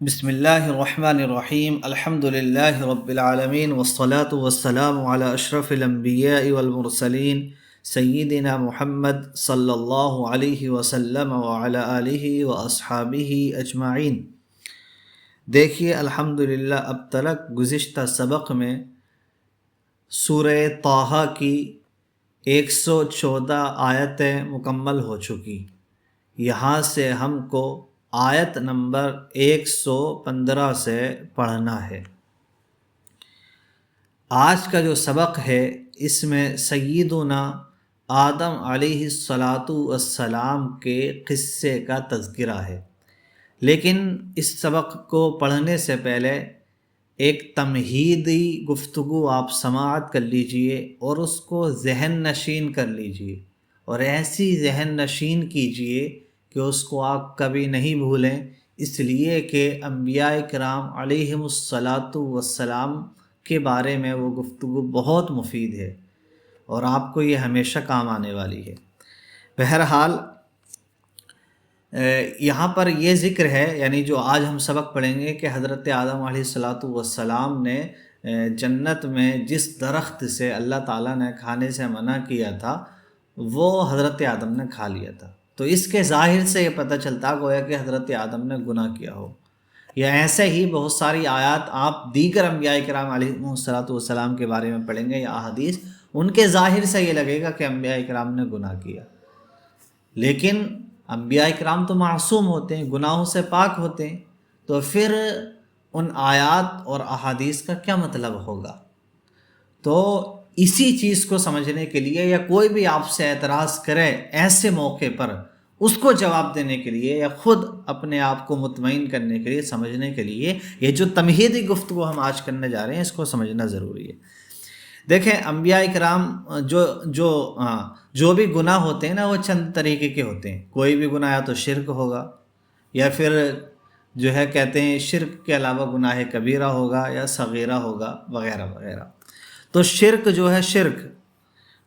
بسم اللہ الرحمن الرحیم الحمد للہ رب العالمین والصلاة والسلام علی اشرف الانبیاء والمرسلین سیدنا محمد صلی اللہ علیہ وسلم وعلی آلہ واصحابہ اجمعین۔ دیکھیے الحمدللہ اب تک گزشتہ سبق میں سورہ طٰہٰ کی 114 آیتیں مکمل ہو چکی۔ یہاں سے ہم کو آیت نمبر 115 سے پڑھنا ہے۔ آج کا جو سبق ہے اس میں سیدنا آدم علیہ السلام کے قصے کا تذکرہ ہے، لیکن اس سبق کو پڑھنے سے پہلے ایک تمہیدی گفتگو آپ سماعت کر لیجئے اور اس کو ذہن نشین کر لیجئے، اور ایسی ذہن نشین کیجئے کہ اس کو آپ کبھی نہیں بھولیں، اس لیے کہ انبیاء کرام علیہم السلام کے بارے میں وہ گفتگو بہت مفید ہے اور آپ کو یہ ہمیشہ کام آنے والی ہے۔ بہرحال یہاں پر یہ ذکر ہے، یعنی جو آج ہم سبق پڑھیں گے، کہ حضرت آدم علیہ السلام نے جنت میں جس درخت سے اللہ تعالیٰ نے کھانے سے منع کیا تھا وہ حضرت آدم نے کھا لیا تھا، تو اس کے ظاہر سے یہ پتہ چلتا گویا کہ حضرت آدم نے گناہ کیا ہو۔ یا ایسے ہی بہت ساری آیات آپ دیگر انبیاء کرام علیہ السلام کے بارے میں پڑھیں گے یا احادیث، ان کے ظاہر سے یہ لگے گا کہ انبیاء کرام نے گناہ کیا، لیکن انبیاء کرام تو معصوم ہوتے ہیں، گناہوں سے پاک ہوتے ہیں، تو پھر ان آیات اور احادیث کا کیا مطلب ہوگا؟ تو اسی چیز کو سمجھنے کے لیے، یا کوئی بھی آپ سے اعتراض کرے ایسے موقع پر اس کو جواب دینے کے لیے، یا خود اپنے آپ کو مطمئن کرنے کے لیے، سمجھنے کے لیے، یہ جو تمہیدی گفتگو ہم آج کرنے جا رہے ہیں اس کو سمجھنا ضروری ہے۔ دیکھیں انبیاء کرام جو بھی گناہ ہوتے ہیں نا، وہ چند طریقے کے ہوتے ہیں۔ کوئی بھی گناہ یا تو شرک ہوگا، یا پھر جو ہے کہتے ہیں شرک کے علاوہ گناہ کبیرہ ہوگا، یا صغیرہ ہوگا، وغیرہ وغیرہ۔ تو شرک جو ہے، شرک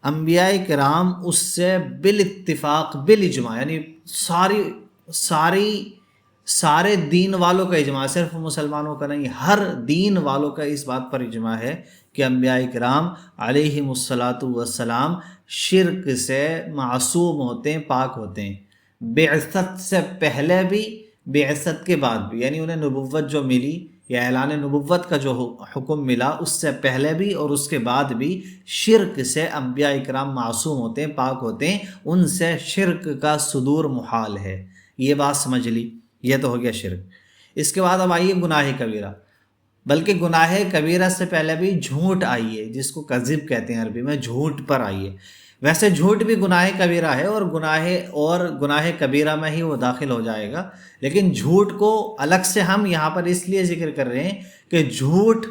انبیاء کرام اس سے بالاتفاق بالاجماع، یعنی سارے دین والوں کا اجماع، صرف مسلمانوں کا نہیں، ہر دین والوں کا اس بات پر اجماع ہے کہ انبیاء کرام علیہم السلام شرک سے معصوم ہوتے ہیں، پاک ہوتے ہیں، بعثت سے پہلے بھی، بعثت کے بعد بھی، یعنی انہیں نبوت جو ملی یا اعلان نبوت کا جو حکم ملا اس سے پہلے بھی اور اس کے بعد بھی شرک سے انبیاء کرام معصوم ہوتے ہیں، پاک ہوتے ہیں، ان سے شرک کا صدور محال ہے۔ یہ بات سمجھ لی، یہ تو ہو گیا شرک۔ اس کے بعد اب آئیے گناہ کبیرہ، بلکہ گناہ کبیرہ سے پہلے بھی جھوٹ آئیے، جس کو کذب کہتے ہیں عربی میں، جھوٹ پر آئیے۔ ویسے جھوٹ بھی گناہ کبیرہ ہے، اور گناہ کبیرہ میں ہی وہ داخل ہو جائے گا، لیکن جھوٹ کو الگ سے ہم یہاں پر اس لیے ذکر کر رہے ہیں کہ جھوٹ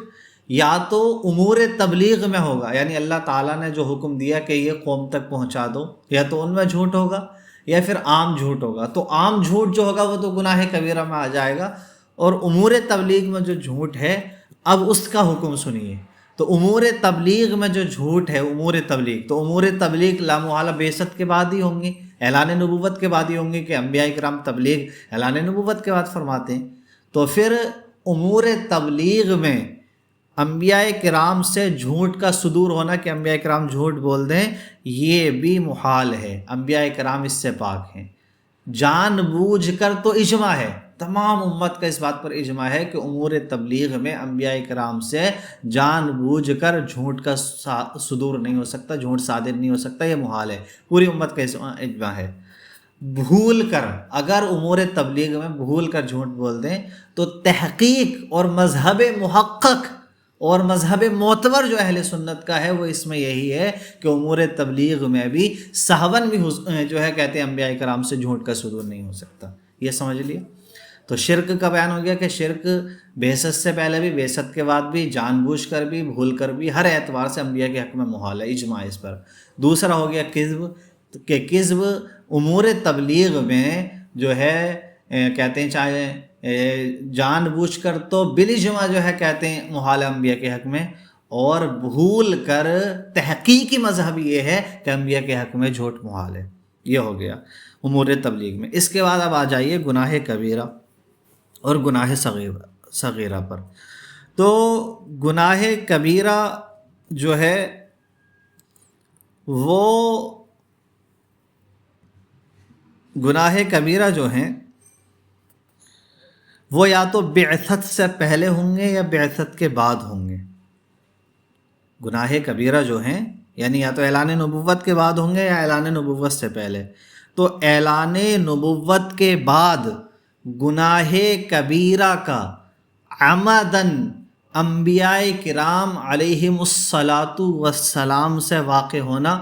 یا تو امور تبلیغ میں ہوگا، یعنی اللہ تعالیٰ نے جو حکم دیا کہ یہ قوم تک پہنچا دو، یا تو ان میں جھوٹ ہوگا، یا پھر عام جھوٹ ہوگا۔ تو عام جھوٹ جو ہوگا وہ تو گناہ کبیرہ میں آ جائے گا، اور امور تبلیغ میں جو جھوٹ ہے اب اس کا حکم سنیے۔ تو امور تبلیغ میں جو جھوٹ ہے، امور تبلیغ لامحالہ بعثت کے بعد ہی ہوں گے، اعلان نبوت کے بعد ہی ہوں گے، کہ انبیاء کرام تبلیغ اعلان نبوت کے بعد فرماتے ہیں۔ تو پھر امور تبلیغ میں انبیاء کرام سے جھوٹ کا صدور ہونا، کہ انبیاء کرام جھوٹ بول دیں، یہ بھی محال ہے، انبیاء کرام اس سے پاک ہیں۔ جان بوجھ کر تو اجماع ہے، تمام امت کا اس بات پر اجماع ہے کہ امور تبلیغ میں انبیاء کرام سے جان بوجھ کر جھوٹ کا صدور نہیں ہو سکتا، جھوٹ صادر نہیں ہو سکتا، یہ محال ہے، پوری امت کا اجماع ہے۔ بھول کر اگر امور تبلیغ میں بھول کر جھوٹ بول دیں تو تحقیق اور مذہب محقق اور مذہب معتبر جو اہل سنت کا ہے وہ اس میں یہی ہے کہ امور تبلیغ میں بھی سہون بھی جو ہے کہتے ہیں انبیاء کرام سے جھوٹ کا صدور نہیں ہو سکتا۔ یہ سمجھ لیا۔ تو شرک کا بیان ہو گیا کہ شرک بعثت سے پہلے بھی، بعثت کے بعد بھی، جان بوجھ کر بھی، بھول کر بھی، ہر اعتبار سے انبیاء کے حق میں محال ہے، اجماع اس پر۔ دوسرا ہو گیا کذب، کہ کذب امور تبلیغ میں جو ہے کہتے ہیں چاہے جان بوجھ کر تو بالاجماع جو ہے کہتے ہیں محال انبیاء کے حق میں، اور بھول کر تحقیقی مذہب یہ ہے کہ انبیاء کے حق میں جھوٹ محال ہے۔ یہ ہو گیا امور تبلیغ میں۔ اس کے بعد اب آ جائیے گناہ کبیرہ۔ اور گناہ صغیرہ پر. تو گناہ کبیرہ جو ہے وہ گناہ کبیرہ جو ہیں وہ یا تو بعثت سے پہلے ہوں گے یا بعثت کے بعد ہوں گے. گناہ کبیرہ جو ہیں یعنی یا تو اعلان نبوت کے بعد ہوں گے یا اعلان نبوت سے پہلے. تو اعلان نبوت کے بعد گناہ کبیرہ کا عمدن انبیاء کرام علیہم الصلاۃ والسلام سے واقع ہونا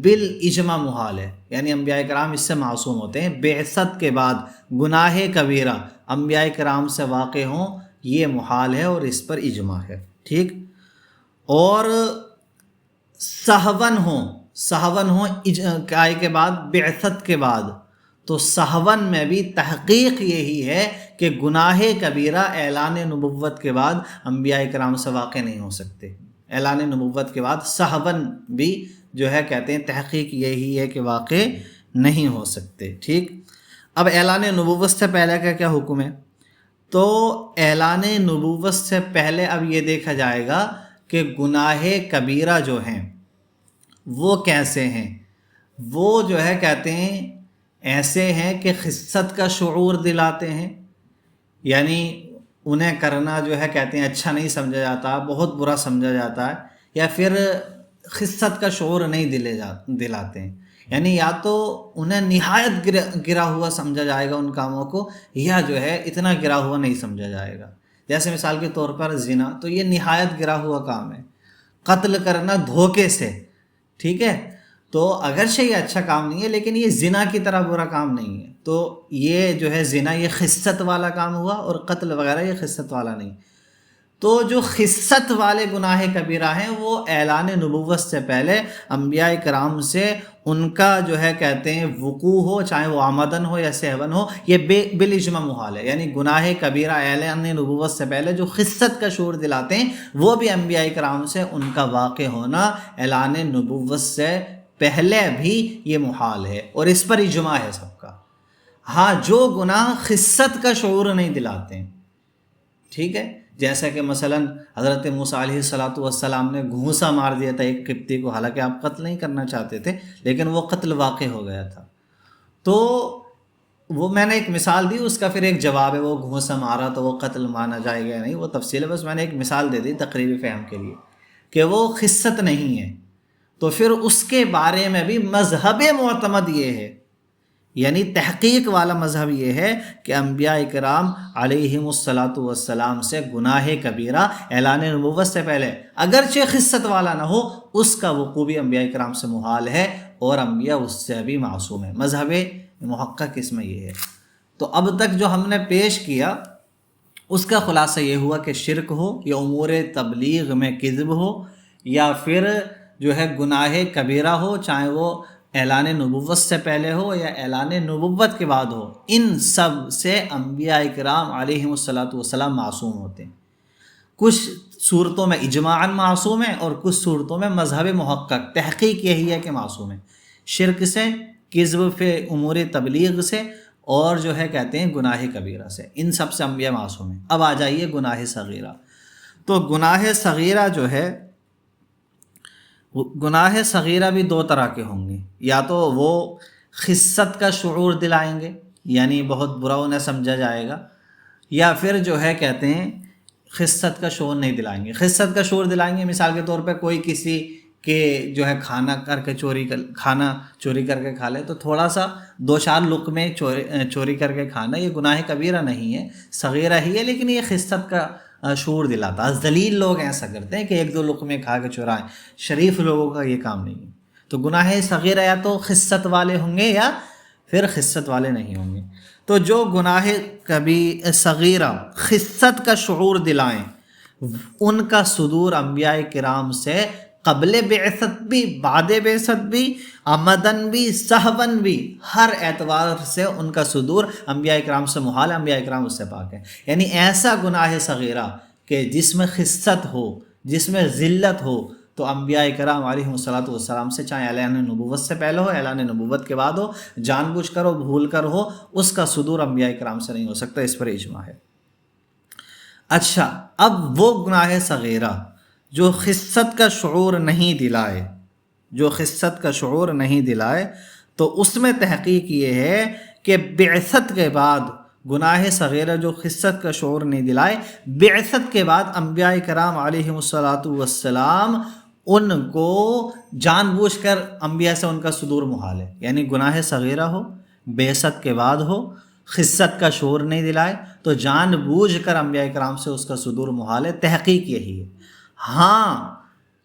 بالاجماع محال ہے. یعنی انبیاء کرام اس سے معصوم ہوتے ہیں. بعثت کے بعد گناہ کبیرہ انبیاء کرام سے واقع ہوں یہ محال ہے اور اس پر اجماع ہے. ٹھیک. اور سہون ہوں کائے کے بعد بعثت کے بعد تو سہون میں بھی تحقیق یہی ہے کہ گناہ کبیرہ اعلان نبوت کے بعد انبیاء کرام سے واقع نہیں ہو سکتے. اعلان نبوت کے بعد سہون بھی جو ہے کہتے ہیں تحقیق یہی ہے کہ واقع نہیں ہو سکتے. ٹھیک. اب اعلان نبوت سے پہلے کا کیا حکم ہے؟ تو اعلان نبوت سے پہلے اب یہ دیکھا جائے گا کہ گناہ کبیرہ جو ہیں وہ کیسے ہیں. وہ جو ہے کہتے ہیں ایسے ہیں کہ خست کا شعور دلاتے ہیں. یعنی انہیں کرنا جو ہے کہتے ہیں اچھا نہیں سمجھا جاتا، بہت برا سمجھا جاتا ہے، یا پھر خست کا شعور نہیں دلاتے ہیں. یعنی یا تو انہیں نہایت گرا ہوا سمجھا جائے گا ان کاموں کو، یا جو ہے اتنا گرا ہوا نہیں سمجھا جائے گا. جیسے مثال کے طور پر زنا، تو یہ نہایت گرا ہوا کام ہے. قتل کرنا دھوکے سے، ٹھیک ہے، تو اگرچہ یہ اچھا کام نہیں ہے لیکن یہ زنا کی طرح برا کام نہیں ہے. تو یہ جو ہے زنا یہ خست والا کام ہوا، اور قتل وغیرہ یہ خست والا نہیں. تو جو خست والے گناہ کبیرہ ہیں وہ اعلان نبوت سے پہلے انبیاء کرام سے ان کا جو ہے کہتے ہیں وقوع ہو، چاہے وہ آمدن ہو یا سہون ہو، یہ بالاجماع محال ہے. یعنی گناہ کبیرہ اعلان نبوت سے پہلے جو خست کا شعور دلاتے ہیں وہ بھی انبیاء کرام سے ان کا واقع ہونا اعلان نبوت سے پہلے بھی یہ محال ہے، اور اس پر اجماع ہے سب کا. ہاں جو گناہ خست کا شعور نہیں دلاتے ہیں، ٹھیک ہے، جیسا کہ مثلا حضرت موسیٰ علیہ السلام نے گھونسا مار دیا تھا ایک قبطی کو، حالانکہ آپ قتل نہیں کرنا چاہتے تھے لیکن وہ قتل واقع ہو گیا تھا. تو وہ میں نے ایک مثال دی، اس کا پھر ایک جواب ہے. وہ گھونسا مارا تو وہ قتل مانا جائے گا نہیں، وہ تفصیل ہے، بس میں نے ایک مثال دے دی تقریبی فہم کے لیے کہ وہ خست نہیں ہے. تو پھر اس کے بارے میں بھی مذہب معتمد یہ ہے، یعنی تحقیق والا مذہب یہ ہے کہ انبیاء کرام علیہم الصلاۃ والسلام سے گناہ کبیرہ اعلان نبوت سے پہلے اگرچہ خست والا نہ ہو اس کا وقوع بھی انبیاء کرام سے محال ہے، اور انبیاء اس سے بھی معصوم ہیں. مذہب محقق اس میں یہ ہے. تو اب تک جو ہم نے پیش کیا اس کا خلاصہ یہ ہوا کہ شرک ہو یا امور تبلیغ میں کذب ہو یا پھر جو ہے گناہ کبیرہ ہو، چاہے وہ اعلان نبوت سے پہلے ہو یا اعلان نبوت کے بعد ہو، ان سب سے انبیاء کرام علیہم الصلاۃ والسلام معصوم ہوتے ہیں. کچھ صورتوں میں اجماعاً معصوم ہیں اور کچھ صورتوں میں مذہب محقق تحقیق یہی ہے کہ معصوم ہیں. شرک سے، کذب پہ امور تبلیغ سے، اور جو ہے کہتے ہیں گناہ کبیرہ سے، ان سب سے انبیاء معصوم ہیں. اب آ جائیے گناہ صغیرہ. تو گناہ صغیرہ جو ہے، گناہ صغیرہ بھی دو طرح کے ہوں گے. یا تو وہ خست کا شعور دلائیں گے، یعنی بہت برا انہیں سمجھا جائے گا، یا پھر جو ہے کہتے ہیں خست کا شعور نہیں دلائیں گے. خست کا شعور دلائیں گے، مثال کے طور پہ کوئی کسی کے جو ہے کھانا چوری کر کے کھا لے، تو تھوڑا سا دو چار لقمے چوری کر کے کھانا یہ گناہ کبیرہ نہیں ہے، صغیرہ ہی ہے، لیکن یہ خست کا شعور دلاتا. ذلیل لوگ ایسا کرتے ہیں کہ ایک دو لقمے کھا کے چرائیں، شریف لوگوں کا یہ کام نہیں ہے. تو گناہ صغیرہ یا تو خست والے ہوں گے یا پھر خست والے نہیں ہوں گے. تو جو گناہ صغیرہ خست کا شعور دلائیں ان کا صدور انبیاء کرام سے قبل بعثت بھی، بعد بعثت بھی، عمدن بھی، سہون بھی، ہر اعتبار سے ان کا صدور انبیاء کرام سے محال ہے، انبیاء کرام اس سے پاک ہے. یعنی ایسا گناہ صغیرہ کہ جس میں خست ہو، جس میں ذلت ہو، تو انبیاء کرام علیہ الصلاۃ والسلام سے، چاہے اعلان نبوت سے پہلے ہو، اعلان نبوت کے بعد ہو، جان بوجھ کر ہو، بھول کر ہو، اس کا صدور انبیاء کرام سے نہیں ہو سکتا. اس پر اجماع ہے. اچھا، اب وہ گناہ صغیرہ جو خست کا شعور نہیں دلائے، جو خست کا شعور نہیں دلائے، تو اس میں تحقیق یہ ہے کہ بعثت کے بعد گناہ صغیرہ جو خست کا شعور نہیں دلائے، بعثت کے بعد انبیاء کرام علیہم الصلاۃ والسلام ان کو جان بوجھ کر انبیاء سے ان کا صدور محال ہے، یعنی گناہ صغیرہ ہو، بعثت کے بعد ہو، خست کا شعور نہیں دلائے، تو جان بوجھ کر انبیاء کرام سے اس کا صدور محال ہے۔ تحقیق یہی ہے۔ ہاں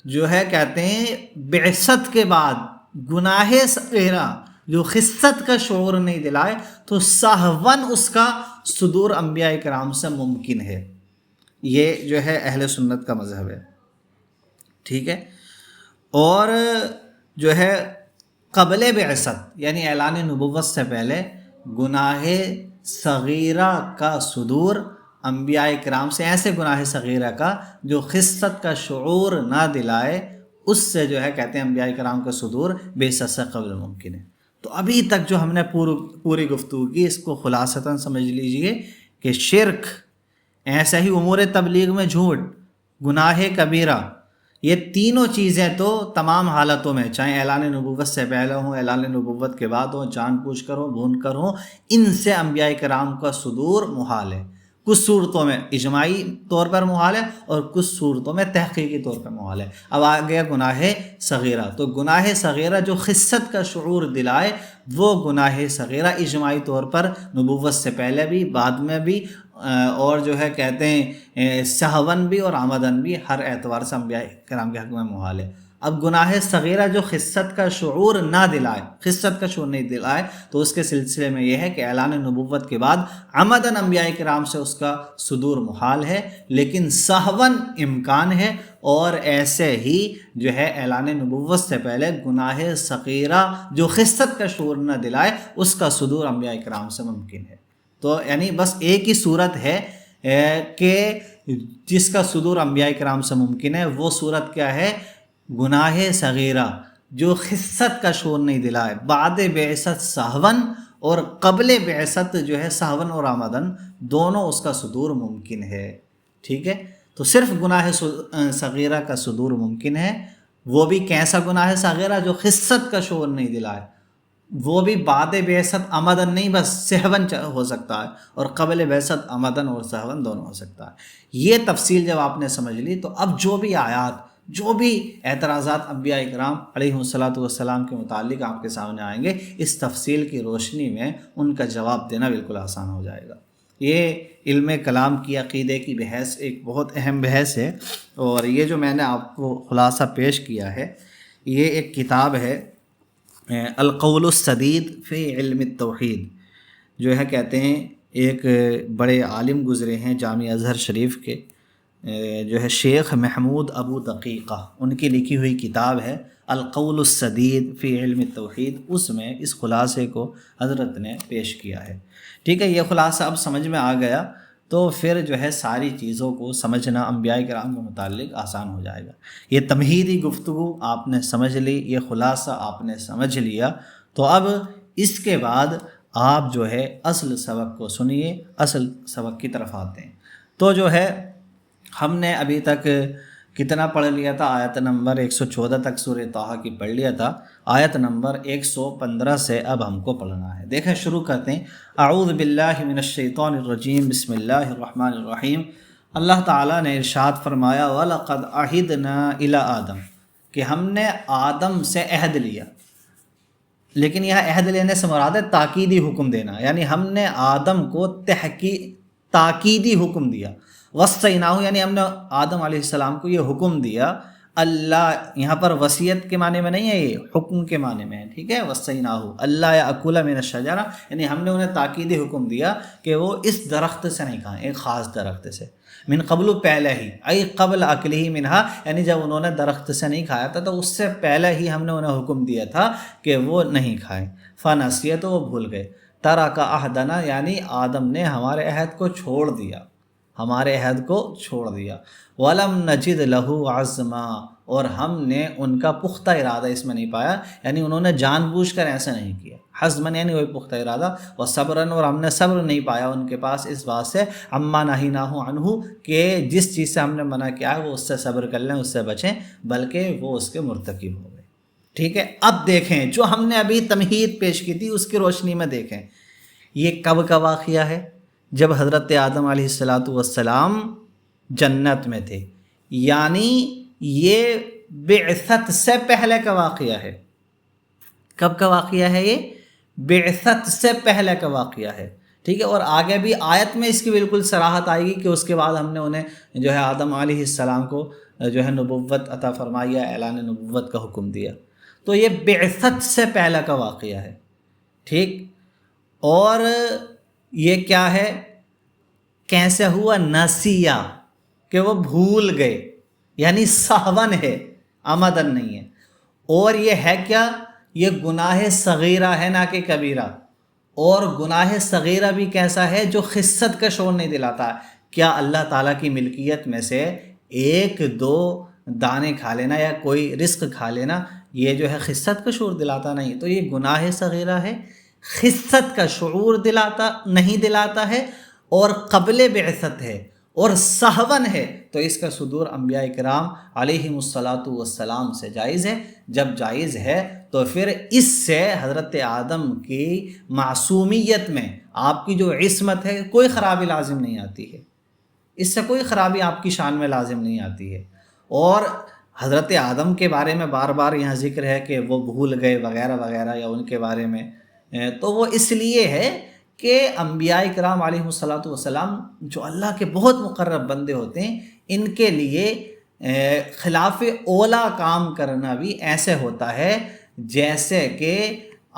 جو ہے کہتے ہیں بعثت کے بعد گناہ صغیرہ جو خست کا شعور نہیں دلائے تو سہون اس کا صدور انبیاء کرام سے ممکن ہے۔ یہ جو ہے اہل سنت کا مذہب ہے، ٹھیک ہے۔ اور جو ہے قبل بعثت یعنی اعلان نبوت سے پہلے گناہ صغیرہ کا صدور انبیاء کرام سے، ایسے گناہ صغیرہ کا جو خست کا شعور نہ دلائے، اس سے جو ہے کہتے ہیں انبیاء کرام کا صدور بعثت سے قبل ممکن ہے۔ تو ابھی تک جو ہم نے پوری گفتگو کی، اس کو خلاصتاً سمجھ لیجئے کہ شرک، ایسا ہی امور تبلیغ میں جھوٹ، گناہ کبیرہ، یہ تینوں چیزیں تو تمام حالتوں میں، چاہے اعلان نبوت سے پہلے ہوں، اعلان نبوت کے بعد ہوں، جان بوجھ کر ہوں، بھون کر ہوں، ان سے انبیاء کرام کا صدور محال ہے۔ کچھ صورتوں میں اجماعی طور پر محال ہے اور کچھ صورتوں میں تحقیقی طور پر محال ہے۔ اب آ گیا گناہ صغیرہ، تو گناہ صغیرہ جو خست کا شعور دلائے، وہ گناہ صغیرہ اجماعی طور پر نبوت سے پہلے بھی، بعد میں بھی، اور جو ہے کہتے ہیں سہون بھی اور عمدن بھی، ہر اعتبار سے انبیاء کرام کے حق میں محال ہے۔ اب گناہ صغیرہ جو خست کا شعور نہ دلائے، خست کا شعور نہیں دلائے، تو اس کے سلسلے میں یہ ہے کہ اعلان نبوت کے بعد عمدن انبیاء کرام سے اس کا صدور محال ہے، لیکن سہون امکان ہے۔ اور ایسے ہی جو ہے اعلان نبوت سے پہلے گناہ صغیرہ جو خست کا شعور نہ دلائے، اس کا صدور انبیاء کرام سے ممکن ہے۔ تو یعنی بس ایک ہی صورت ہے کہ جس کا صدور انبیاء کرام سے ممکن ہے، وہ صورت کیا ہے؟ گناہ صغیرہ جو خست کا شعور نہیں دلائے، بعد بعثت سہون، اور قبل بعثت جو ہے سہون اور آمدن، دونوں اس کا صدور ممکن ہے، ٹھیک ہے۔ تو صرف گناہ صغیرہ کا صدور ممکن ہے، وہ بھی کیسا گناہ صغیرہ جو خست کا شعور نہیں دلائے، وہ بھی بعد بعثت آمدن نہیں، بس سہون ہو سکتا ہے، اور قبل بعثت آمدن اور سہون دونوں ہو سکتا ہے۔ یہ تفصیل جب آپ نے سمجھ لی، تو اب جو بھی آیات، جو بھی اعتراضات انبیاء کرام علیہ الصلاۃ والسلام کے متعلق آپ کے سامنے آئیں گے، اس تفصیل کی روشنی میں ان کا جواب دینا بالکل آسان ہو جائے گا۔ یہ علم کلام کی، عقیدے کی بحث ایک بہت اہم بحث ہے، اور یہ جو میں نے آپ کو خلاصہ پیش کیا ہے، یہ ایک کتاب ہے القول السدید فی علم التوحید، جو ہے کہتے ہیں ایک بڑے عالم گزرے ہیں جامعہ ازہر شریف کے، جو ہے شیخ محمود ابو دقیقہ، ان کی لکھی ہوئی کتاب ہے القول السدید فی علم التوحید۔ اس میں اس خلاصے کو حضرت نے پیش کیا ہے، ٹھیک ہے۔ یہ خلاصہ اب سمجھ میں آ گیا تو پھر جو ہے ساری چیزوں کو سمجھنا انبیاء کرام کے متعلق آسان ہو جائے گا۔ یہ تمہیدی گفتگو آپ نے سمجھ لی، یہ خلاصہ آپ نے سمجھ لیا، تو اب اس کے بعد آپ جو ہے اصل سبق کو سنیے، اصل سبق کی طرف آتے ہیں۔ تو جو ہے ہم نے ابھی تک کتنا پڑھ لیا تھا؟ آیت نمبر 114 تک سورہ طٰہٰ کی پڑھ لیا تھا، آیت نمبر 115 سے اب ہم کو پڑھنا ہے۔ دیکھیں شروع کرتے ہیں۔ اعوذ باللہ من الشیطان الرجیم، بسم اللہ الرحمن الرحیم۔ اللہ تعالیٰ نے ارشاد فرمایا وَلَقَدْ عَهِدْنَا إِلَىٰ آدم، کہ ہم نے آدم سے عہد لیا، لیکن یہ عہد لینے سے مراد ہے تاکیدی حکم دینا، یعنی ہم نے آدم کو تاکیدی حکم دیا۔ وصیناہ، یعنی ہم نے آدم علیہ السلام کو یہ حکم دیا، اللہ یہاں پر وصیت کے معنی میں نہیں ہے، یہ حکم کے معنی میں ہے، ٹھیک ہے۔ وصیناہ اللہ یأکل من الشجرہ، یعنی ہم نے انہیں تاکیدی حکم دیا کہ وہ اس درخت سے نہیں کھائیں، ایک خاص درخت سے، من قبل، پہلے ہی، ای قبل اکلہ منہا، یعنی جب انہوں نے درخت سے نہیں کھایا تھا تو اس سے پہلے ہی ہم نے انہیں حکم دیا تھا کہ وہ نہیں کھائیں۔ فنسیہ، تو وہ بھول گئے۔ ترک عہدنا، یعنی آدم نے ہمارے عہد کو چھوڑ دیا، ہمارے عہد کو چھوڑ دیا۔ وَلَمْ نَجِدْ لَهُ عَزْمًا، اور ہم نے ان کا پختہ ارادہ اس میں نہیں پایا، یعنی انہوں نے جان بوجھ کر ایسا نہیں کیا۔ حزمن یعنی وہی پختہ ارادہ، و صبرن اور ہم نے صبر نہیں پایا ان کے پاس اس بات سے، عما نہیناہ عنہ کہ جس چیز سے ہم نے منع کیا ہے وہ اس سے صبر کر لیں، اس سے بچیں، بلکہ وہ اس کے مرتکب ہو گئے۔ ٹھیک ہے، اب دیکھیں جو ہم نے ابھی تمہید پیش کی تھی اس کی روشنی میں دیکھیں یہ کب کا واقعہ ہے؟ جب حضرت آدم علیہ السلام جنت میں تھے، یعنی یہ بعثت سے پہلے کا واقعہ ہے۔ کب کا واقعہ ہے؟ یہ بعثت سے پہلے کا واقعہ ہے۔ ٹھیک ہے، اور آگے بھی آیت میں اس کی بالکل صراحت آئے گی کہ اس کے بعد ہم نے انہیں جو ہے آدم علیہ السلام کو جو ہے نبوت عطا فرمائی یا اعلان نبوت کا حکم دیا۔ تو یہ بعثت سے پہلے کا واقعہ ہے۔ ٹھیک، اور یہ کیا ہے؟ کیسے ہوا؟ نسیہ، کہ وہ بھول گئے، یعنی سہون ہے، عمدن نہیں ہے۔ اور یہ ہے کیا؟ یہ گناہ صغیرہ ہے نہ کہ کبیرہ۔ اور گناہ صغیرہ بھی کیسا ہے؟ جو خست کا شعور نہیں دلاتا۔ کیا اللہ تعالیٰ کی ملکیت میں سے ایک دو دانے کھا لینا یا کوئی رزق کھا لینا یہ جو ہے خست کا شعور دلاتا نہیں؟ تو یہ گناہ صغیرہ ہے، خست کا شعور نہیں دلاتا ہے، اور قبل بعثت ہے اور سہون ہے، تو اس کا صدور انبیاء کرام علیہم السلام سے جائز ہے۔ جب جائز ہے تو پھر اس سے حضرت آدم کی معصومیت میں، آپ کی جو عصمت ہے، کوئی خرابی لازم نہیں آتی ہے، اس سے کوئی خرابی آپ کی شان میں لازم نہیں آتی ہے۔ اور حضرت آدم کے بارے میں بار بار یہاں ذکر ہے کہ وہ بھول گئے وغیرہ وغیرہ، یا ان کے بارے میں، تو وہ اس لیے ہے کہ انبیاء کرام علیہ السلام جو اللہ کے بہت مقرب بندے ہوتے ہیں، ان کے لیے خلاف اولا کام کرنا بھی ایسے ہوتا ہے جیسے کہ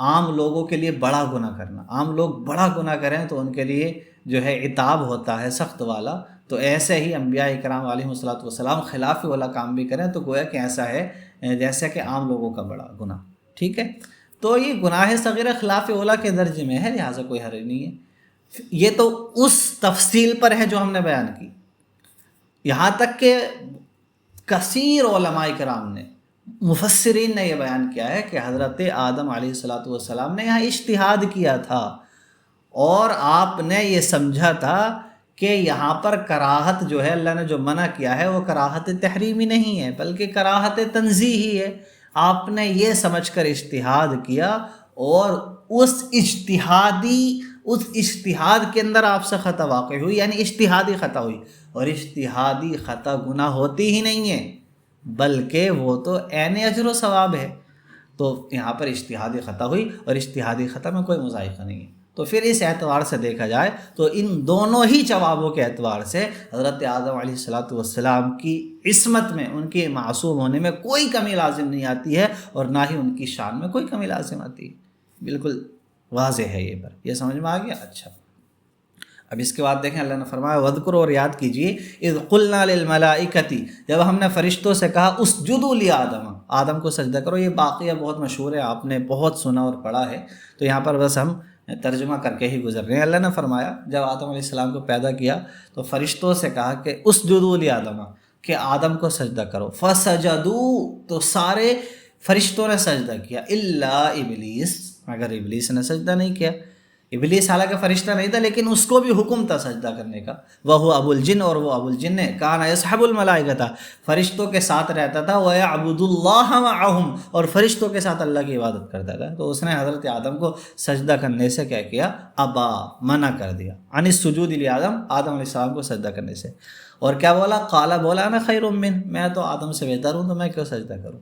عام لوگوں کے لیے بڑا گناہ کرنا۔ عام لوگ بڑا گناہ کریں تو ان کے لیے جو ہے عتاب ہوتا ہے سخت والا، تو ایسے ہی انبیاء کرام علیہ السلام خلاف اولا کام بھی کریں تو گویا کہ ایسا ہے جیسے کہ عام لوگوں کا بڑا گناہ۔ ٹھیک ہے، تو یہ گناہ صغیرہ خلاف اولا کے درجے میں ہے، لہٰذا کوئی حرج نہیں ہے۔ یہ تو اس تفصیل پر ہے جو ہم نے بیان کی۔ یہاں تک کہ کثیر علماء کرام نے، مفسرین نے یہ بیان کیا ہے کہ حضرت آدم علیہ السلام نے یہاں اجتہاد کیا تھا، اور آپ نے یہ سمجھا تھا کہ یہاں پر کراہت جو ہے، اللہ نے جو منع کیا ہے وہ کراہت تحریمی نہیں ہے بلکہ کراہت تنزیہی ہے۔ آپ نے یہ سمجھ کر اجتہاد کیا، اور اس اجتہاد کے اندر آپ سے خطا واقع ہوئی، یعنی اجتہادی خطا ہوئی، اور اجتہادی خطا گناہ ہوتی ہی نہیں ہے بلکہ وہ تو عین اجر و ثواب ہے۔ تو یہاں پر اجتہادی خطا ہوئی، اور اجتہادی خطا میں کوئی مذائقہ نہیں ہے۔ تو پھر اس اعتبار سے دیکھا جائے تو ان دونوں ہی جوابوں کے اعتبار سے حضرت آدم علیہ السلام کی عصمت میں، ان کے معصوم ہونے میں کوئی کمی لازم نہیں آتی ہے، اور نہ ہی ان کی شان میں کوئی کمی لازم آتی ہے۔ بالکل واضح ہے یہ پر، یہ سمجھ میں آ گیا؟ اچھا، اب اس کے بعد دیکھیں اللہ نے فرمایا وَاذْكُرُوا، اور یاد کیجئے، اِذْ قُلْنَا لِلْمَلَائِكَةِ، جب ہم نے فرشتوں سے کہا اسجدوا لِآدَمَ، آدم کو سجدہ کرو۔ یہ واقعہ بہت مشہور ہے، آپ نے بہت سنا اور پڑھا ہے، تو یہاں پر بس ہم ترجمہ کر کے ہی گزر رہے ہیں۔ اللہ نے فرمایا جب آدم علیہ السلام کو پیدا کیا تو فرشتوں سے کہا کہ اسجدوا لآدم، کہ آدم کو سجدہ کرو۔ فسجدوا، تو سارے فرشتوں نے سجدہ کیا، الا ابلیس، مگر ابلیس نے سجدہ نہیں کیا۔ ابلیس حالانکہ فرشتہ نہیں تھا لیکن اس کو بھی حکم تھا سجدہ کرنے کا۔ وہ ابو الجن، اور وہ ابو الجن ہے، کان یصحب الملائکۃ، فرشتوں کے ساتھ رہتا تھا، ویعبد اللہ معہم، اور فرشتوں کے ساتھ اللہ کی عبادت کرتا تھا۔ تو اس نے حضرت آدم کو سجدہ کرنے سے کیا کیا؟ ابا، منع کر دیا، عن السجود لآدم، آدم علیہ السلام کو سجدہ کرنے سے۔ اور کیا بولا؟ قال، بولا انا خیر من، میں تو آدم سے بہتر ہوں، تو میں کیوں سجدہ کروں؟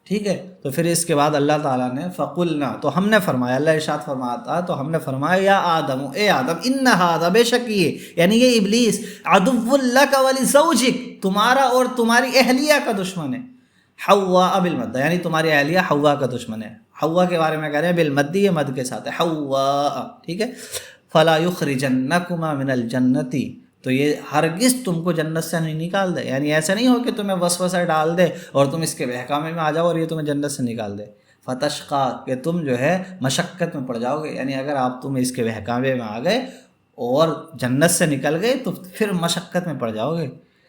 ٹھیک ہے، تو پھر اس کے بعد اللہ تعالیٰ نے فقلنا، تو ہم نے فرمایا، اللہ ارشاد فرماتا تو ہم نے فرمایا یا آدم، اے آدم، ان ھذا، بے شک یہ یعنی یہ ابلیس، عدو لک ولزوجک، تمہارا اور تمہاری اہلیہ کا دشمن ہے، حواء بالمد، یعنی تمہاری اہلیہ حواء کا دشمن ہے۔ حواء کے بارے میں کہہ رہے ہیں بالمد، یہ مد کے ساتھ ہے، حواء، ٹھیک ہے۔ فلا یخرجنکما من الجنۃ، تو یہ ہرگز تم کو جنت سے نہیں نکال دے، یعنی ایسا نہیں ہو کہ تمہیں وسوسہ ڈال دے اور تم اس کے بہکامے میں آ جاؤ اور یہ تمہیں جنت سے نکال دے۔ فتشقا، کہ تم جو ہے مشقت میں پڑ جاؤ گے، یعنی اگر آپ تم اس کے بہکامے میں آ گئے اور جنت سے نکل گئے تو پھر مشقت میں پڑ جاؤ گے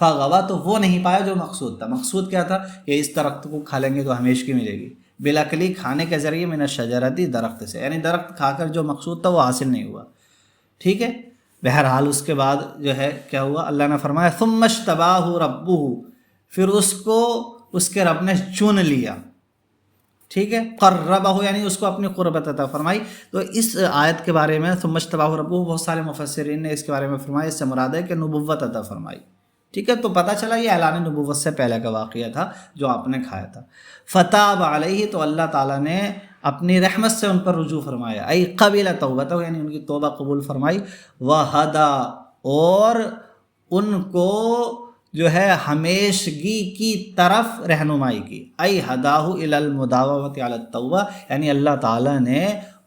فغوا، تو وہ نہیں پایا جو مقصود تھا۔ مقصود کیا تھا کہ اس درخت کو کھا لیں گے تو ہمیشگی ملے گی، بالاکلی کھانے کے ذریعے من الشجرتی، درخت سے، یعنی درخت کھا کر جو مقصود تھا وہ حاصل نہیں ہوا، ٹھیک ہے۔ بہرحال اس کے بعد جو ہے کیا ہوا، اللہ نے فرمایا ثم اجتباہ ربہ، پھر اس کو اس کے رب نے چن لیا، ٹھیک ہے، قربہ یعنی اس کو اپنی قربت عطا فرمائی۔ تو اس آیت کے بارے میں ثم اجتباہ ربہ، بہت سارے مفسرین نے اس کے بارے میں فرمایا اس سے مراد ہے کہ نبوت عطا فرمائی، ٹھیک ہے۔ تو پتہ چلا یہ اعلان نبوت سے پہلے کا واقعہ تھا جو آپ نے کھایا تھا۔ فتاب علیہ، تو اللہ تعالیٰ نے اپنی رحمت سے ان پر رجوع فرمایا، ای قبل توبتہ، یعنی ان کی توبہ قبول فرمائی، وہدا، اور ان کو جو ہے ہمیشگی کی طرف رہنمائی کی، ای ہداہ الی المداومۃ علی التوبہ، یعنی اللہ تعالیٰ نے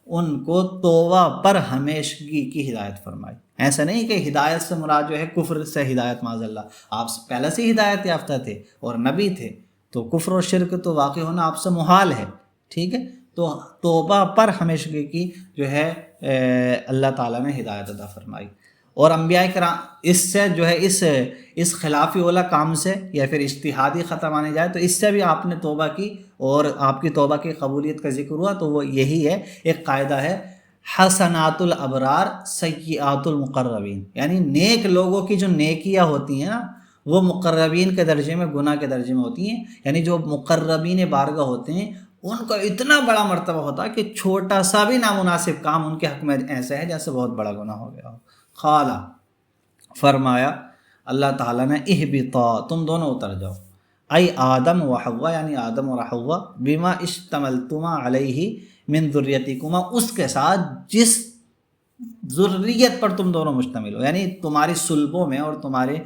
ان کو توبہ پر ہمیشگی کی ہدایت فرمائی۔ ایسا نہیں کہ ہدایت سے مراد جو ہے کفر سے ہدایت، معاذ اللہ، آپ پہلے سے ہدایت یافتہ تھے اور نبی تھے، تو کفر و شرک تو واقع ہونا آپ سے محال ہے، ٹھیک ہے۔ تو توبہ پر ہمیشگی کی جو ہے اللہ تعالیٰ نے ہدایت عطا فرمائی۔ اور انبیاء کرام اس سے جو ہے اس خلافی اولا کام سے یا پھر اجتہادی خطا مانے جائے تو اس سے بھی آپ نے توبہ کی، اور آپ کی توبہ کی قبولیت کا ذکر ہوا، تو وہ یہی ہے، ایک قاعدہ ہے، حسنات الابرار سیئات المقربین، یعنی نیک لوگوں کی جو نیکیاں ہوتی ہیں نا وہ مقربین کے درجے میں، گناہ کے درجے میں ہوتی ہیں، یعنی جو مقربین بارگاہ ہوتے ہیں ان کا اتنا بڑا مرتبہ ہوتا ہے کہ چھوٹا سا بھی نامناسب کام ان کے حق میں ایسا ہے جیسے بہت بڑا گناہ ہو گیا ہو۔ قالا، فرمایا اللہ تعالیٰ نے، اہبطا، تم دونوں اتر جاؤ، ای آدم و حوا، یعنی آدم اور حوا، بما اشتملتما علیہ من ذریتکما، اس کے ساتھ جس ذریت پر تم دونوں مشتمل ہو، یعنی تمہاری صلبوں میں اور تمہارے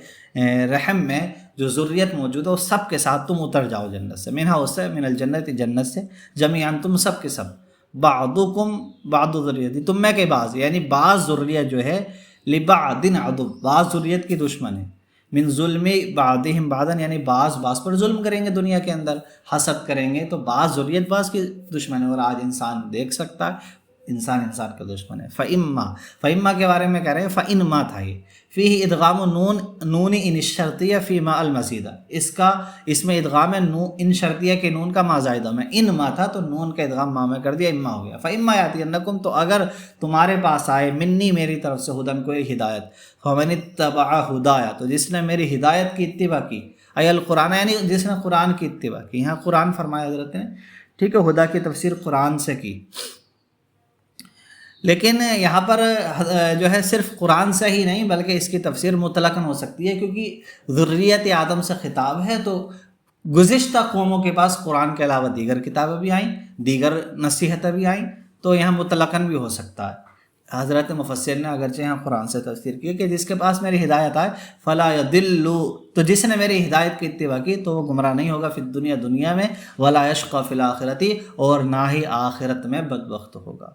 رحم میں جو ذریت موجود ہے وہ سب کے ساتھ تم اتر جاؤ جنت سے، منہا، اس سے، من الجنت، جنت سے، جمیعاً، تم سب کے سب، بعضکم بعض ذریتی، تم میں کے بعض، یعنی بعض ذریت جو ہے لبعض عدو، بعض ذریت کی دشمن ہے، من ظلم بعضہم بعضا، یعنی بعض پر ظلم کریں گے دنیا کے اندر، حسد کریں گے، تو بعض ذریت بعض کی دشمن ہے، اور آج انسان دیکھ سکتا ہے انسان کا دشمن ہے۔ فَإِمَّا کے بارے میں کہہ رہے ہیں، فَإِنْمَا تھا یہ، فِيهِ ادغام نون ان الشرطیہ فی ما المزیدہ، اس میں ادغام ان شرطیہ کے نون کا ما زائدہ میں، ان ما تھا تو نون کا ادغام ما میں کر دیا، اما ہو گیا۔ فَإِمَّا يَأْتِيَنَّكُمْ، تو اگر تمہارے پاس آئے، منی، میری طرف سے، ہدن، کوئی ہدایت، فَمَنِ اتَّبَعَ ہدایا، تو جس نے میری ہدایت کی اتباع کی، ای القرآن، یعنی جس نے قرآن کی اتباع کی، یہاں قرآن فرمایا حضرت نے، ٹھیک ہے، ہدا کی تفسیر قرآن سے کی، لیکن یہاں پر جو ہے صرف قرآن سے ہی نہیں بلکہ اس کی تفسیر مطلقاً ہو سکتی ہے، کیونکہ ذریت آدم سے خطاب ہے، تو گزشتہ قوموں کے پاس قرآن کے علاوہ دیگر کتابیں بھی آئیں، دیگر نصیحتیں بھی آئیں، تو یہاں مطلقاً بھی ہو سکتا ہے۔ حضرت مفسر نے اگرچہ یہاں قرآن سے تفسیر کی کہ جس کے پاس میری ہدایت آئے، فلا یضل، تو جس نے میری ہدایت کی اتباع کی تو وہ گمراہ نہیں ہوگا، فی الدنیا، دنیا میں، ولا یشقی فی الآخرۃ، اور نہ ہی آخرت میں بدبخت ہوگا۔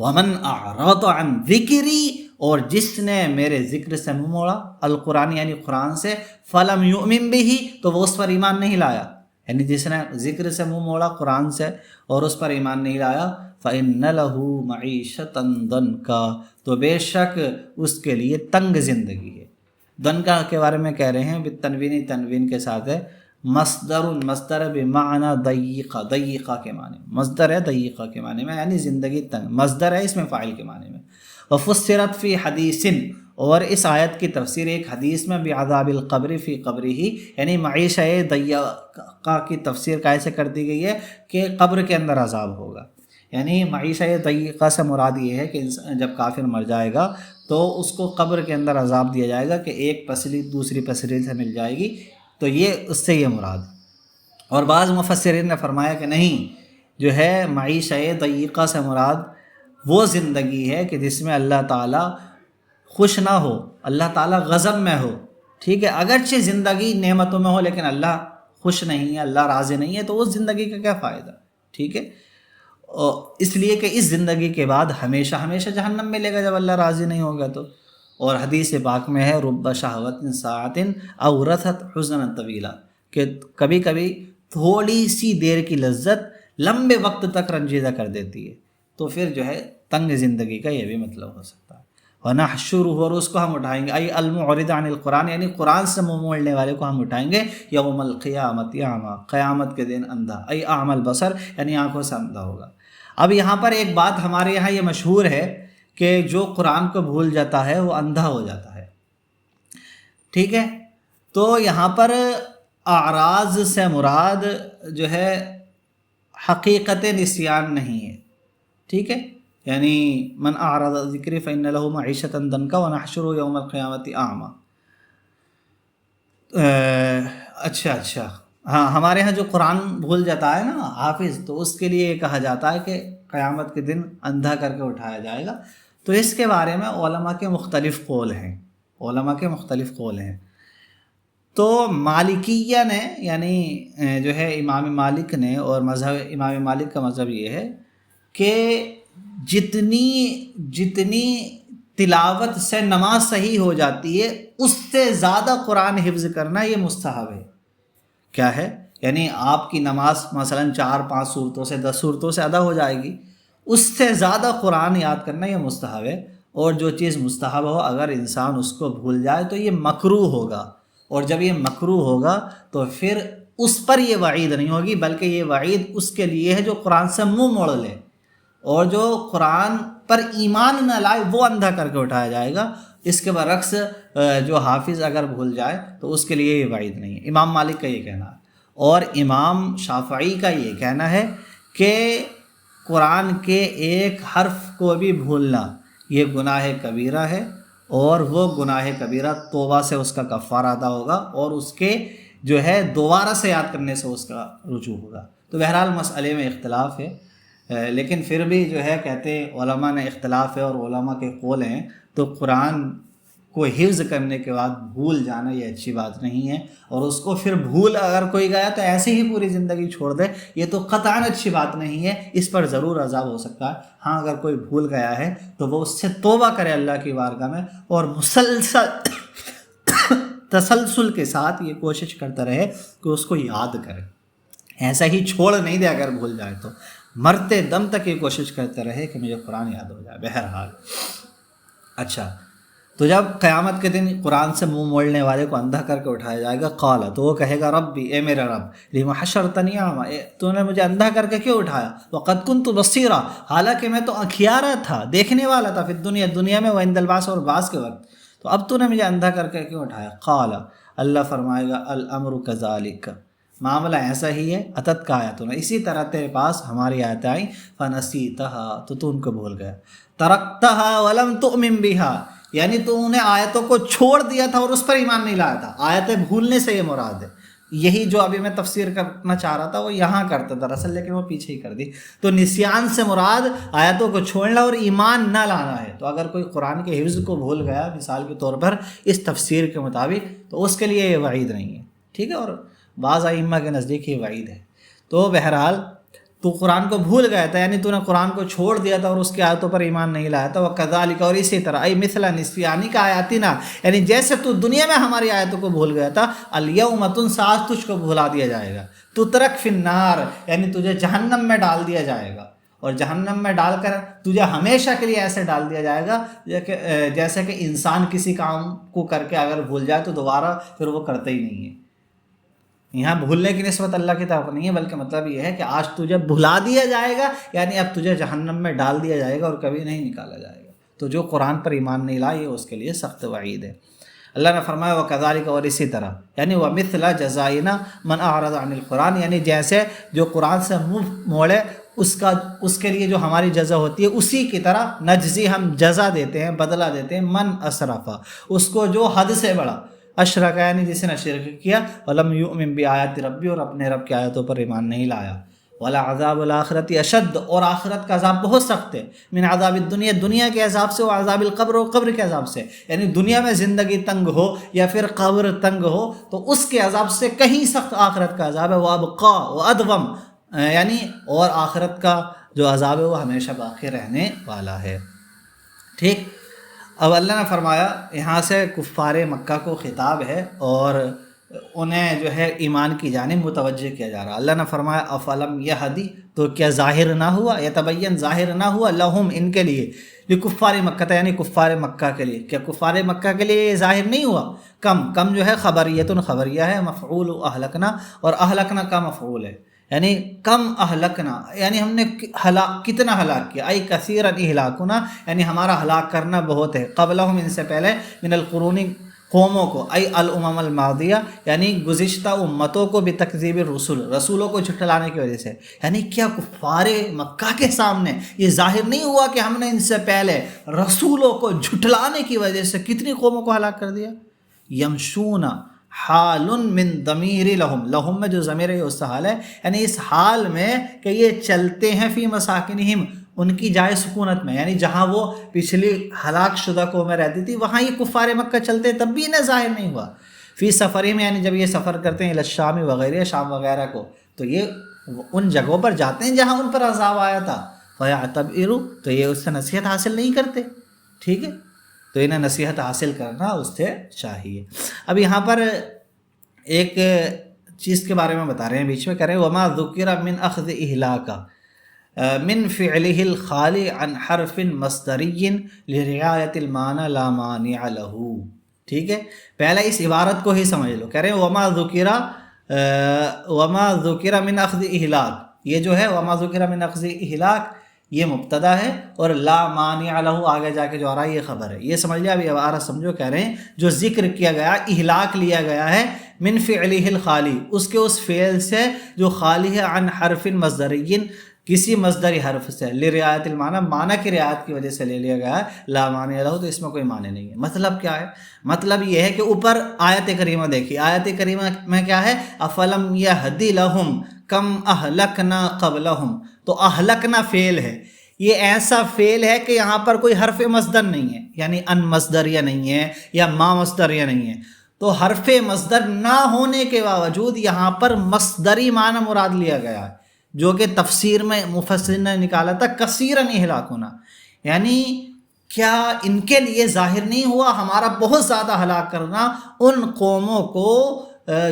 ومن اعرض عن ذکری، اور جس نے میرے ذکر سے منہ موڑا، القرآن یعنی قرآن سے، فلم یؤمن بہ، تو وہ اس پر ایمان نہیں لایا، یعنی جس نے ذکر سے منہ موڑا قرآن سے اور اس پر ایمان نہیں لایا، فإن له معیشۃ ضنکا، تو بے شک اس کے لیے تنگ زندگی ہے۔ ضنکا کے بارے میں کہہ رہے ہیں بالتنوین، تنوین کے ساتھ ہے، مصدر بمعنی ضیقہ، ضیقہ کے معنی، مصدر ہے ضیقہ کے معنی میں، یعنی زندگی تنگ، مصدر ہے اس میں فاعل کے معنی میں۔ وفسرت فی حدیث، اور اس آیت کی تفسیر ایک حدیث میں بعذاب القبر فی قبرہ، یعنی معیشہ ضیقہ کی تفسیر کیسے کر دی گئی ہے کہ قبر کے اندر عذاب ہوگا، یعنی معیشہ ضیقہ سے مراد یہ ہے کہ جب کافر مر جائے گا تو اس کو قبر کے اندر عذاب دیا جائے گا کہ ایک پسلی دوسری پسلی سے مل جائے گی، تو یہ اس سے یہ مراد۔ اور بعض مفسرین نے فرمایا کہ نہیں، جو ہے معیشہ ضیقہ سے مراد وہ زندگی ہے کہ جس میں اللہ تعالیٰ خوش نہ ہو، اللہ تعالیٰ غضب میں ہو، ٹھیک ہے، اگرچہ زندگی نعمتوں میں ہو لیکن اللہ خوش نہیں ہے، اللہ راضی نہیں ہے، تو اس زندگی کا کیا فائدہ، ٹھیک ہے، اس لیے کہ اس زندگی کے بعد ہمیشہ ہمیشہ جہنم ملے گا جب اللہ راضی نہیں ہوگا تو۔ اور حدیث پاک میں ہے، رب شہوت ساعت اورثت حزنا طویلا، کہ کبھی کبھی تھوڑی سی دیر کی لذت لمبے وقت تک رنجیدہ کر دیتی ہے، تو پھر جو ہے تنگ زندگی کا یہ بھی مطلب ہو سکتا ہے۔ ونحشرہ، اور اس کو ہم اٹھائیں گے، ای المعرض عن القرآن، یعنی قرآن سے منہ موڑنے والے کو ہم اٹھائیں گے، یوم القیامت اعمی، قیامت کے دن اندھا، ای اعمی البصر، یعنی آنکھوں سے اندھا ہوگا۔ اب یہاں پر ایک بات ہمارے یہاں یہ مشہور ہے کہ جو قرآن کو بھول جاتا ہے وہ اندھا ہو جاتا ہے، ٹھیک ہے؟ تو یہاں پر اعراض سے مراد جو ہے حقیقت نسیان نہیں ہے، ٹھیک ہے؟ یعنی من اعرض عن ذکری فإن له معیشۃ ضنکا ونحشره یوم القیامت اعمی۔ اچھا ہاں، ہمارے ہاں جو قرآن بھول جاتا ہے نا حافظ، تو اس کے لیے یہ کہا جاتا ہے کہ قیامت کے دن اندھا کر کے اٹھایا جائے گا۔ تو اس کے بارے میں علماء کے مختلف قول ہیں، علماء کے مختلف قول ہیں۔ تو مالکیہ نے، یعنی جو ہے امام مالک نے، اور مذہب امام مالک کا مذہب یہ ہے کہ جتنی تلاوت سے نماز صحیح ہو جاتی ہے اس سے زیادہ قرآن حفظ کرنا یہ مستحب ہے۔ کیا ہے؟ یعنی آپ کی نماز مثلا 4-5 صورتوں سے 10 صورتوں سے ادا ہو جائے گی، اس سے زیادہ قرآن یاد کرنا یہ مستحب ہے۔ اور جو چیز مستحب ہو اگر انسان اس کو بھول جائے تو یہ مکروہ ہوگا، اور جب یہ مکروہ ہوگا تو پھر اس پر یہ وعید نہیں ہوگی، بلکہ یہ وعید اس کے لیے ہے جو قرآن سے منہ موڑ لے، اور جو قرآن پر ایمان نہ لائے وہ اندھا کر کے اٹھایا جائے گا۔ اس کے برعکس جو حافظ اگر بھول جائے تو اس کے لیے یہ وعید نہیں ہے۔ امام مالک کا یہ کہنا ہے، اور امام شافعی کا یہ کہنا ہے کہ قرآن کے ایک حرف کو بھی بھولنا یہ گناہ کبیرہ ہے، اور وہ گناہ کبیرہ توبہ سے اس کا کفارہ ادا ہوگا، اور اس کے جو ہے دوبارہ سے یاد کرنے سے اس کا رجوع ہوگا۔ تو بہرحال مسئلے میں اختلاف ہے، لیکن پھر بھی جو ہے کہتے ہیں علماء نے اختلاف ہے اور علماء کے قول ہیں، تو قرآن کو حفظ کرنے کے بعد بھول جانا یہ اچھی بات نہیں ہے، اور اس کو پھر بھول اگر کوئی گیا تو ایسے ہی پوری زندگی چھوڑ دے، یہ تو قطعاً اچھی بات نہیں ہے، اس پر ضرور عذاب ہو سکتا ہے۔ ہاں، اگر کوئی بھول گیا ہے تو وہ اس سے توبہ کرے اللہ کی بارگاہ میں، اور تسلسل کے ساتھ یہ کوشش کرتا رہے کہ اس کو یاد کرے، ایسا ہی چھوڑ نہیں دے اگر بھول جائے تو، مرتے دم تک یہ کوشش کرتے رہے کہ مجھے قرآن یاد ہو جائے۔ بہرحال اچھا، تو جب قیامت کے دن قرآن سے منہ موڑنے والے کو اندھا کر کے اٹھایا جائے گا، قال، تو وہ کہے گا ربی، اے میرا رب، لم حشرتنی اعمی، تو نے مجھے اندھا کر کے کیوں اٹھایا، وقد کنت بصیرا، حالانکہ میں تو آنکھیارا تھا، دیکھنے والا تھا، فی الدنیا، دنیا میں، وعند البعث، اور بعث کے وقت، تو اب تو نے مجھے اندھا کر کے کیوں اٹھایا۔ قال، اللہ فرمائے گا الامر کذالک، معاملہ ایسا ہی ہے، اتت کا آیاتنا، اسی طرح تیرے پاس ہماری آیتیں آئیں، فنسیتہا، تو ان کو بھول گیا، ترکتہا ولم تؤمن بہا، یعنی تو انہیں آیتوں کو چھوڑ دیا تھا اور اس پر ایمان نہیں لایا تھا۔ آیتیں بھولنے سے یہ مراد ہے، یہی جو ابھی میں تفسیر کرنا چاہ رہا تھا وہ یہاں کرتا دراصل، لیکن وہ پیچھے ہی کر دی۔ تو نسیان سے مراد آیتوں کو چھوڑنا اور ایمان نہ لانا ہے۔ تو اگر کوئی قرآن کے حفظ کو بھول گیا مثال کے طور پر اس تفسیر کے مطابق، تو اس کے لیے یہ وعید نہیں ہے، ٹھیک ہے، اور بعض ائمہ کے نزدیک یہ وعید ہے۔ تو بہرحال تو قرآن کو بھول گیا تھا، یعنی تو نے قرآن کو چھوڑ دیا تھا اور اس کی آیتوں پر ایمان نہیں لایا تھا، وَكَذَلِكَ، اور اسی طرح، ای مثل نسیانک آیاتنا، یعنی جیسے تو دنیا میں ہماری آیتوں کو بھول گیا تھا، الیوم تنسیٰ، آج تجھ کو بھلا دیا جائے گا، تترک فی النار، یعنی تجھے جہنم میں ڈال دیا جائے گا، اور جہنم میں ڈال کر تجھے ہمیشہ کے لیے ایسے ڈال دیا جائے گا جیسے کہ انسان کسی کام کو کر کے اگر بھول جائے تو دوبارہ پھر وہ کرتا ہی نہیں ہے۔ یہاں بھولنے کی نسبت اللہ کی طرف نہیں ہے، بلکہ مطلب یہ ہے کہ آج تجھے بھلا دیا جائے گا، یعنی اب تجھے جہنم میں ڈال دیا جائے گا اور کبھی نہیں نکالا جائے گا۔ تو جو قرآن پر ایمان نہیں لائے اس کے لیے سخت وعید ہے۔ اللہ نے فرمایا وَكَذَلِكَ، اور اسی طرح، یعنی وَمِثْلَ جَزَائِنَا مَنْ أَعْرَضَ عَنِ الْقُرْآنِ، یعنی جیسے جو قرآن سے منہ موڑے اس کے لیے جو ہماری جزا ہوتی ہے، اسی کی طرح نجزی، ہم جزا دیتے ہیں، بدلہ دیتے ہیں، من اسرفا، اس کو جو حد سے بڑا، اشرک، یعنی جس نے شرک کیا، ولم یؤمن بآیات ربی، اور اپنے رب کی آیتوں پر ایمان نہیں لایا، وَلَعَذَابُ الْآخِرَةِ أَشَدُّ، اور آخرت کا عذاب بہت سخت ہے، من عذاب الدنیا، دنیا کے عذاب سے، وعذاب القبر، اور قبر کے عذاب سے، یعنی دنیا میں زندگی تنگ ہو یا پھر قبر تنگ ہو تو اس کے عذاب سے کہیں سخت آخرت کا عذاب ہے، وَأَبْقَى وَأَدْوَمْ، یعنی اور آخرت کا جو عذاب ہے وہ ہمیشہ باقی رہنے والا ہے، ٹھیک۔ اب اللہ نے فرمایا، یہاں سے کفار مکہ کو خطاب ہے، اور انہیں جو ہے ایمان کی جانب متوجہ کیا جا رہا۔ اللہ نے فرمایا افلم یہدی، تو کیا ظاہر نہ ہوا، یتبین ظاہر نہ ہوا، لہم ان کے لیے، لکفار مکہ یعنی کفار مکہ کے لیے، کیا کفار مکہ کے لیے یہ ظاہر نہیں ہوا؟ کم جو ہے خبریتن خبریہ ہے، مفعول اہلکنا، اور اہلکنا کا مفعول ہے، یعنی کم اہلکنا یعنی ہم نے کتنا ہلاک کیا، ای کثیرا اہلاکنا یعنی ہمارا ہلاک کرنا بہت ہے، قبلہم ان سے پہلے، من القرون قوموں کو، ای الامم الماضیہ یعنی گزشتہ امتوں کو، بتکذیب الرسل رسولوں کو جھٹلانے کی وجہ سے۔ یعنی کیا کفار مکہ کے سامنے یہ ظاہر نہیں ہوا کہ ہم نے ان سے پہلے رسولوں کو جھٹلانے کی وجہ سے کتنی قوموں کو ہلاک کر دیا؟ یمشون حال من ضمیر لہم، لہم میں جو ضمیر ہے اس حال ہے، یعنی اس حال میں کہ یہ چلتے ہیں فی مساکنہم ان کی جائے سکونت میں، یعنی جہاں وہ پچھلی ہلاک شدہ قومیں رہتی تھی وہاں یہ کفار مکہ چلتے تب بھی انہیں ظاہر نہیں ہوا۔ فی سفرہم یعنی جب یہ سفر کرتے ہیں الی الشام وغیرہ، شام وغیرہ کو، تو یہ ان جگہوں پر جاتے ہیں جہاں ان پر عذاب آیا تھا، فیعتبروا تو یہ اس سے نصیحت حاصل نہیں کرتے، ٹھیک ہے، تو انہیں نصیحت حاصل کرنا اس سے چاہیے۔ اب یہاں پر ایک چیز کے بارے میں بتا رہے ہیں، بیچ میں کہہ رہے ہیں وما ذکر من اخذ اہلاکا من فعلہ الخالی عن حرف مصدری لرعایت المعنی لا مانع لہ، ٹھیک ہے، پہلے اس عبارت کو ہی سمجھ لو، کہہ رہے ہیں وما ذکر من اخذ اہلاک، یہ جو ہے وما ذکر من اخذ اہلاک یہ مبتدا ہے، اور لا مانع لہ آگے جا کے جو آ رہا ہے یہ خبر ہے، یہ سمجھ لیا۔ ابھی عبارت سمجھو، کہہ رہے ہیں جو ذکر کیا گیا اہلاک لیا گیا ہے من فعلہ الخالی اس کے اس فعل سے جو خالی ہے، عن حرف مصدری کسی مصدری حرف سے، لرعایت المعنی معنی کی رعایت کی وجہ سے لے لیا گیا ہے، لا مانع لہ تو اس میں کوئی معنی نہیں ہے۔ مطلب کیا ہے؟ مطلب یہ ہے کہ اوپر آیت کریمہ دیکھیے، آیت کریمہ میں کیا ہے؟ افلم یہدی لہم کم اہلکنا قبلہم، تو اہلکنا فعل ہے، یہ ایسا فعل ہے کہ یہاں پر کوئی حرف مصدر نہیں ہے، یعنی ان مصدریہ نہیں ہے یا ما مصدریہ نہیں ہے، تو حرف مصدر نہ ہونے کے باوجود یہاں پر مصدری معنی مراد لیا گیا ہے، جو کہ تفسیر میں مفسرین نے نکالا تھا کثیراً اہلاکنا، یعنی کیا ان کے لیے ظاہر نہیں ہوا ہمارا بہت زیادہ ہلاک کرنا ان قوموں کو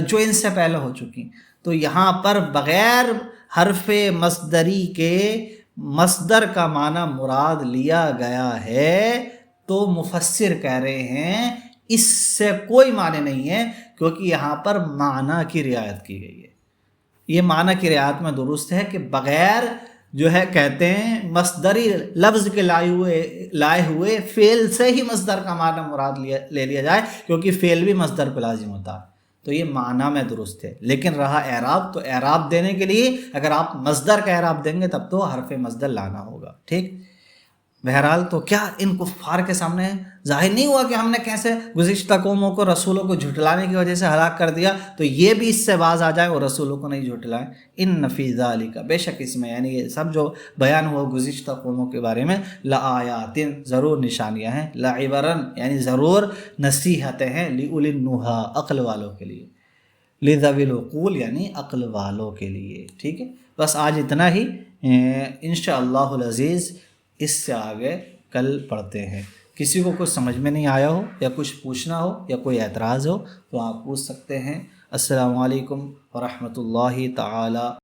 جو ان سے پہلے ہو چکی۔ تو یہاں پر بغیر حرف مصدری کے مصدر کا معنی مراد لیا گیا ہے، تو مفسر کہہ رہے ہیں اس سے کوئی معنی نہیں ہے، کیونکہ یہاں پر معنی کی رعایت کی گئی ہے۔ یہ معنی کی رعایت میں درست ہے کہ بغیر جو ہے کہتے ہیں مصدری لفظ کے لائے ہوئے فعل سے ہی مصدر کا معنی مراد لے لیا جائے، کیونکہ فعل بھی مصدر پہ لازم ہوتا ہے، تو یہ معنی میں درست ہے۔ لیکن رہا اعراب، تو اعراب دینے کے لیے اگر آپ مصدر کا اعراب دیں گے تب تو حرف مصدر لانا ہوگا، ٹھیک۔ بہرحال تو کیا ان کفار کے سامنے ظاہر نہیں ہوا کہ ہم نے کیسے گزشتہ قوموں کو رسولوں کو جھٹلانے کی وجہ سے ہلاک کر دیا، تو یہ بھی اس سے باز آ جائیں اور رسولوں کو نہیں جھٹلائیں۔ ان فی ذالک بے شک اس میں، یعنی یہ سب جو بیان ہوا گزشتہ قوموں کے بارے میں، لآیات ضرور نشانیاں ہیں، لعبرن یعنی ضرور نصیحتیں ہیں، لأولی النہی عقل والوں کے لیے، لذوی العقول یعنی عقل والوں کے لیے، ٹھیک ہے۔ بس آج اتنا ہی، انشاءاللہ العزیز اس سے آگے کل پڑھتے ہیں۔ کسی کو کچھ سمجھ میں نہیں آیا ہو یا کچھ پوچھنا ہو یا کوئی اعتراض ہو تو آپ پوچھ سکتے ہیں۔ السلام علیکم ورحمۃ اللہ تعالی